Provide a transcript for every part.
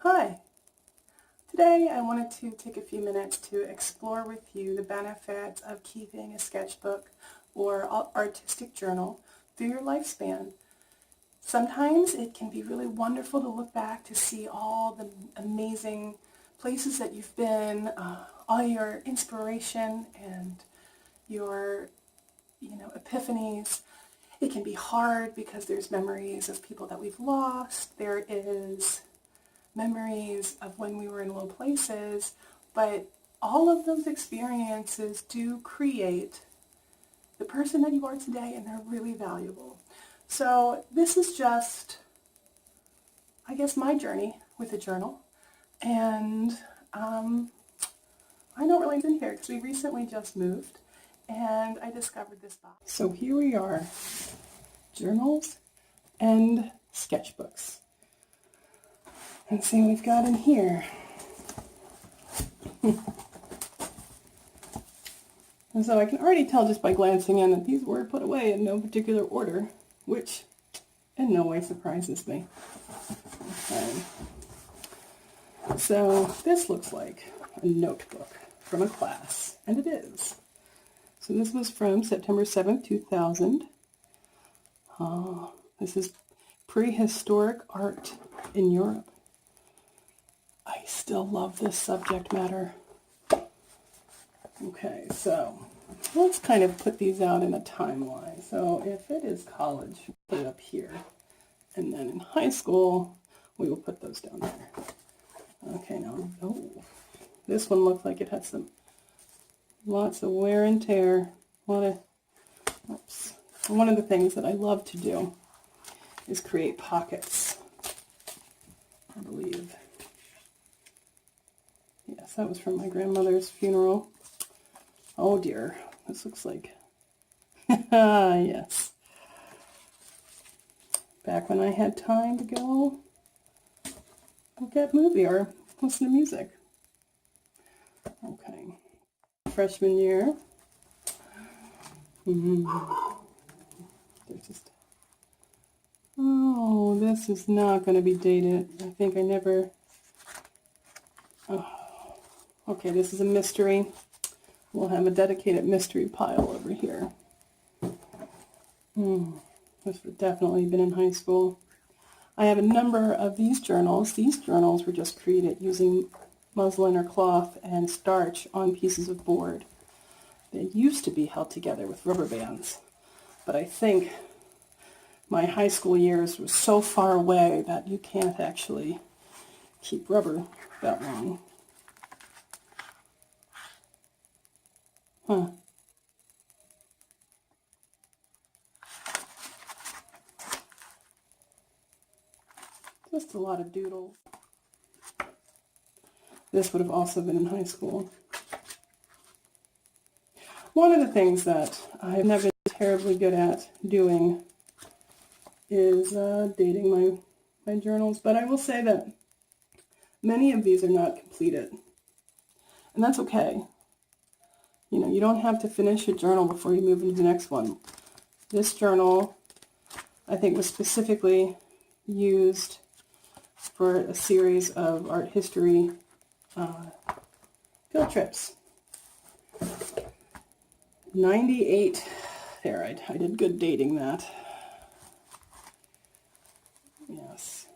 Hi! Today I wanted to take a few minutes to explore with you the benefits of keeping a sketchbook or artistic journal through your lifespan. Sometimes it can be really wonderful to look back to see all the amazing places that you've been, all your inspiration and your epiphanies. It can be hard because there's memories of people that we've lost. There is memories of when we were in low places, but all of those experiences do create the person that you are today, and they're really valuable. So this is just, I guess, my journey with a journal, and I don't really been here because we recently just moved, and I discovered this box. So here we are, journals and sketchbooks. Let's see what we've got in here. And so I can already tell just by glancing in that these were put away in no particular order, which in no way surprises me. Okay. So this looks like a notebook from a class, and it is. So this was from September 7th, 2000. This is prehistoric art in Europe. I still love this subject matter. Okay, so let's kind of put these out in a timeline. So if it is college, put it up here. And then in high school, we will put those down there. Okay, now, this one looks like it had lots of wear and tear. One of the things that I love to do is create pockets, I believe. Yes, that was from my grandmother's funeral. Oh dear, this looks like, yes. Back when I had time to go look at movie or listen to music. Okay, freshman year. There's just, oh, this is not going to be dated. I think I never, okay, this is a mystery. We'll have a dedicated mystery pile over here. This would definitely been in high school. I have a number of these journals. These journals were just created using muslin or cloth and starch on pieces of board. They used to be held together with rubber bands, but I think my high school years were so far away that you can't actually keep rubber that long. Huh. Just a lot of doodles. This would have also been in high school. One of the things that I've never been terribly good at doing is dating my journals, but I will say that many of these are not completed, and that's okay. You know, you don't have to finish a journal before you move into the next one. This journal, I think, was specifically used for a series of art history field trips. 98, there, I did good dating that. Yes,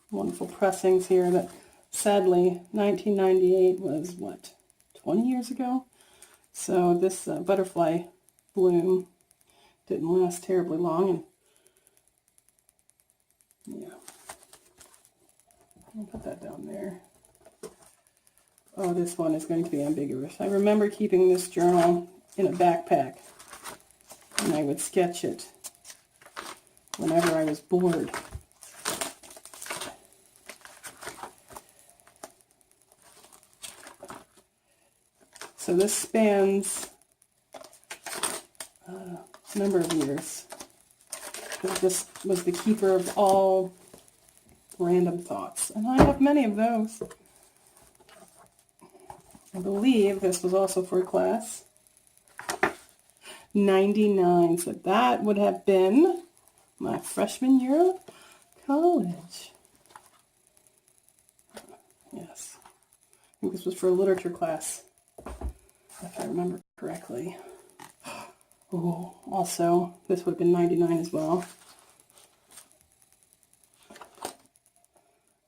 wonderful pressings here, but sadly, 1998 was, what, 20 years ago? So this butterfly bloom didn't last terribly long, and yeah, I'll put that down there. Oh, this one is going to be ambiguous. I remember keeping this journal in a backpack, and I would sketch it whenever I was bored. So this spans a number of years. This was the keeper of all random thoughts, and I have many of those. I believe this was also for a class. 99, so that would have been my freshman year of college. this was for a literature class, if I remember correctly. Oh, also, this would have been 99 as well.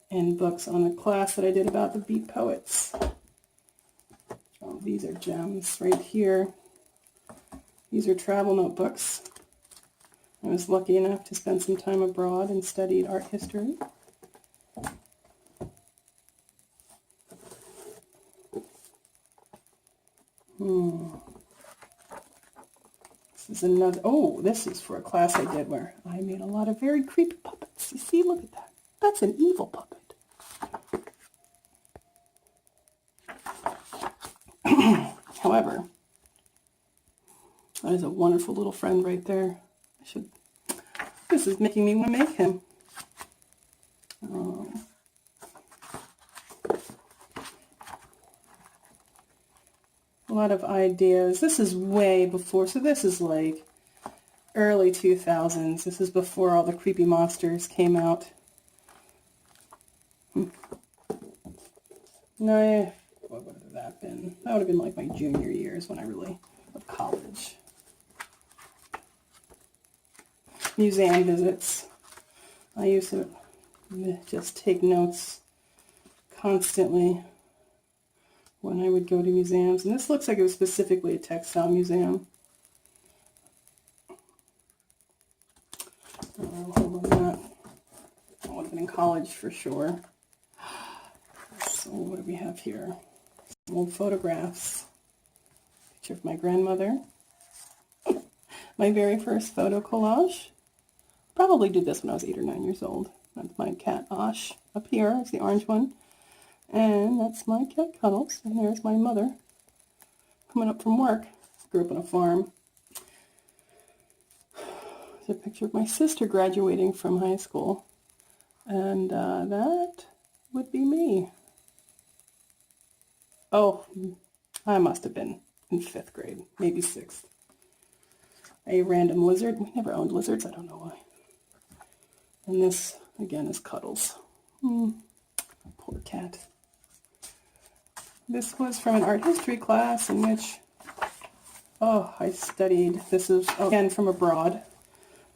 And books on a class that I did about the Beat Poets. Oh, these are gems right here. These are travel notebooks. I was lucky enough to spend some time abroad and studied art history. This is another, oh, this is for a class I did where I made a lot of very creepy puppets. You see, look at that. That's an evil puppet. However, that is a wonderful little friend right there. This is making me want to make him. A lot of ideas. This is way before, so this is like early 2000s. This is before all the creepy monsters came out. No, what would have that been? That would have been like my junior years when I really of college. Museum visits. I used to just take notes constantly when I would go to museums. And this looks like it was specifically a textile museum. Hold on that. I would have been in college for sure. So what do we have here? Some old photographs. Picture of my grandmother. My very first photo collage. Probably did this when I was 8 or 9 years old. That's my cat Osh up here. It's the orange one. And that's my cat Cuddles. And there's my mother coming up from work. Grew up on a farm. There's a picture of my sister graduating from high school. And that would be me. Oh, I must have been in 5th grade, maybe 6th. A random lizard. We never owned lizards. I don't know why. And this, again, is Cuddles. Poor cat. This was from an art history class in which, I studied. This is, again, from abroad.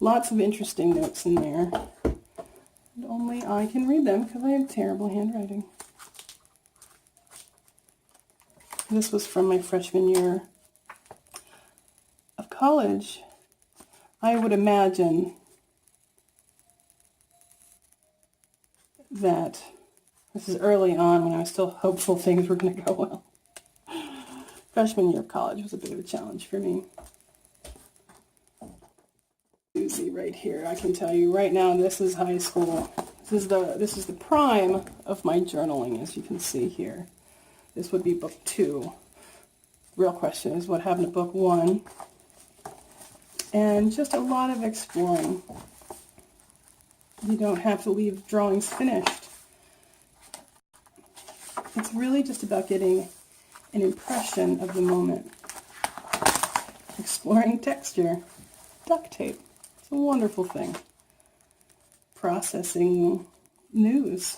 Lots of interesting notes in there. And only I can read them because I have terrible handwriting. This was from my freshman year of college. I would imagine that this is early on when I was still hopeful things were going to go well. Freshman year of college was a bit of a challenge for me. Doozy right here. I can tell you right now, this is high school. This is the prime of my journaling, as you can see here. This would be book 2. The real question is what happened to book 1. And just a lot of exploring. You don't have to leave drawings finished. It's really just about getting an impression of the moment. Exploring texture. Duct tape. It's a wonderful thing. Processing news.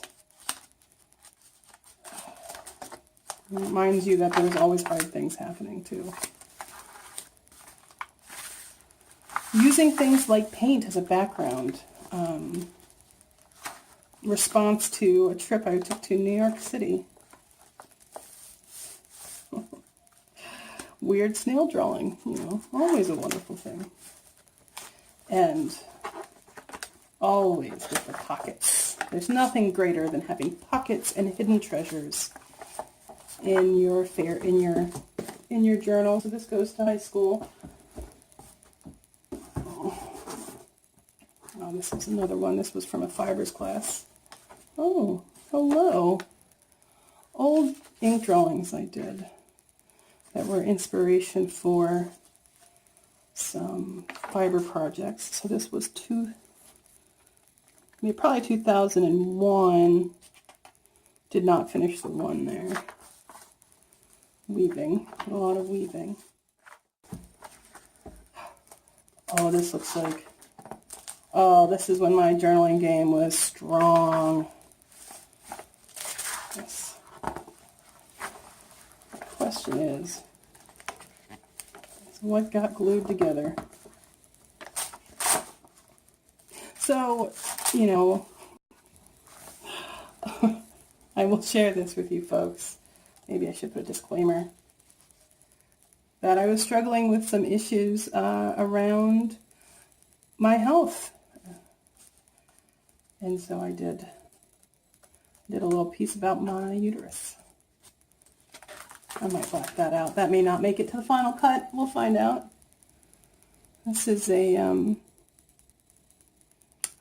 It reminds you that there's always hard things happening too. Using things like paint as a background. Response to a trip I took to New York City. Weird snail drawing, always a wonderful thing. And always with the pockets. There's nothing greater than having pockets and hidden treasures in your journal. So this goes to high school. Oh, this is another one. This was from a fibers class. Oh, hello. Old ink drawings I did that were inspiration for some fiber projects. So this was probably 2001. Did not finish the one there. Weaving, a lot of weaving. Oh, this looks like, this is when my journaling game was strong. Yes. what got glued together. So, you know, I will share this with you folks. Maybe I should put a disclaimer that I was struggling with some issues around my health. And so I did a little piece about my uterus. I might black that out. That may not make it to the final cut. We'll find out. This is a,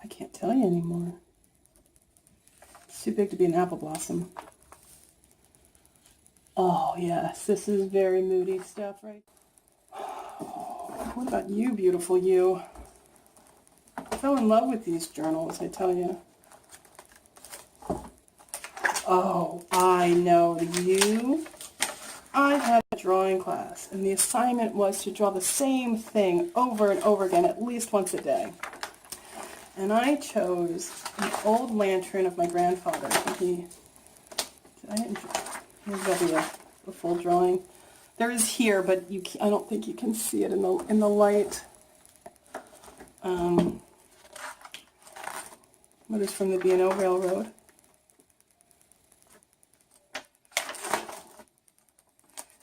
I can't tell you anymore. It's too big to be an apple blossom. Oh, yes, this is very moody stuff, right? What about you, beautiful you? I fell in love with these journals, I tell you. Oh, I know you. I had a drawing class, and the assignment was to draw the same thing over and over again, at least once a day. And I chose an old lantern of my grandfather. Here's got to be a full drawing. There is here, but I don't think you can see it in the light. What is from the B&O Railroad?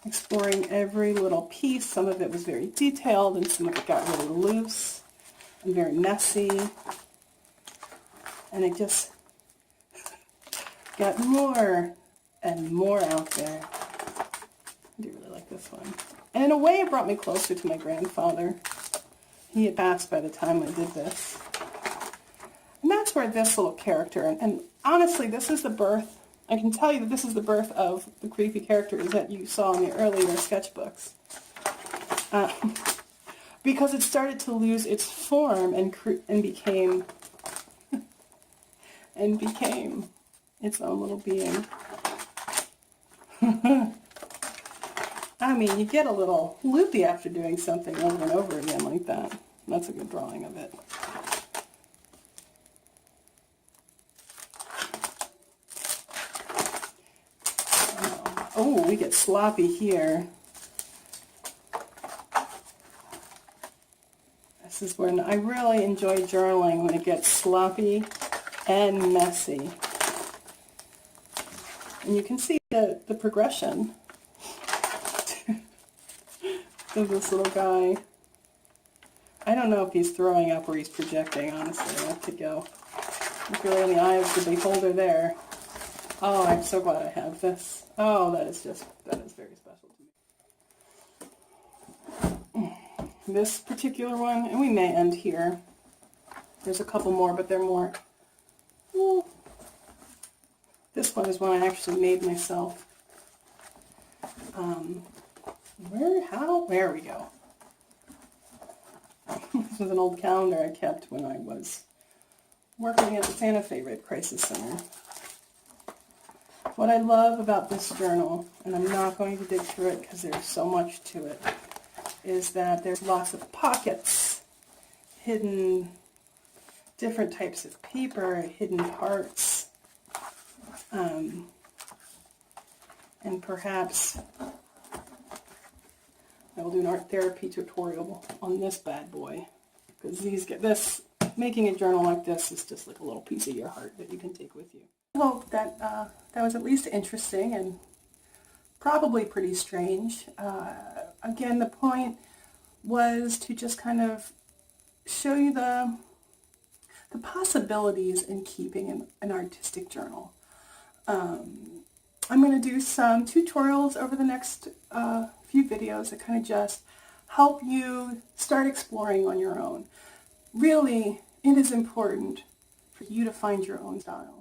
Exploring every little piece. Some of it was very detailed, and some of it got really loose and very messy. And it just got more and more out there. I do really like this one. And in a way, it brought me closer to my grandfather. He had passed by the time I did this. And that's where this little character, and honestly, this is the birth, I can tell you that this is the birth of the creepy characters that you saw in the earlier sketchbooks. Because it started to lose its form and became its own little being. I mean, you get a little loopy after doing something over and over again like that. That's a good drawing of it. Oh, we get sloppy here. This is when I really enjoy journaling, when it gets sloppy and messy. And you can see the progression of this little guy. I don't know if he's throwing up or he's projecting, honestly. I have to go. Look really in the eye of the beholder there. Oh, I'm so glad I have this. Oh, that is very special to me. This particular one, and we may end here. There's a couple more, but they're more... Ooh. This one is one I actually made myself. There we go. This was an old calendar I kept when I was working at the Santa Fe Red Crisis Center. What I love about this journal, and I'm not going to dig through it because there's so much to it, is that there's lots of pockets, hidden different types of paper, hidden parts, and perhaps I will do an art therapy tutorial on this bad boy, because making a journal like this is just like a little piece of your heart that you can take with you. I hope that that was at least interesting and probably pretty strange. Again, the point was to just kind of show you the possibilities in keeping an artistic journal. I'm going to do some tutorials over the next few videos that kind of just help you start exploring on your own. Really, it is important for you to find your own style.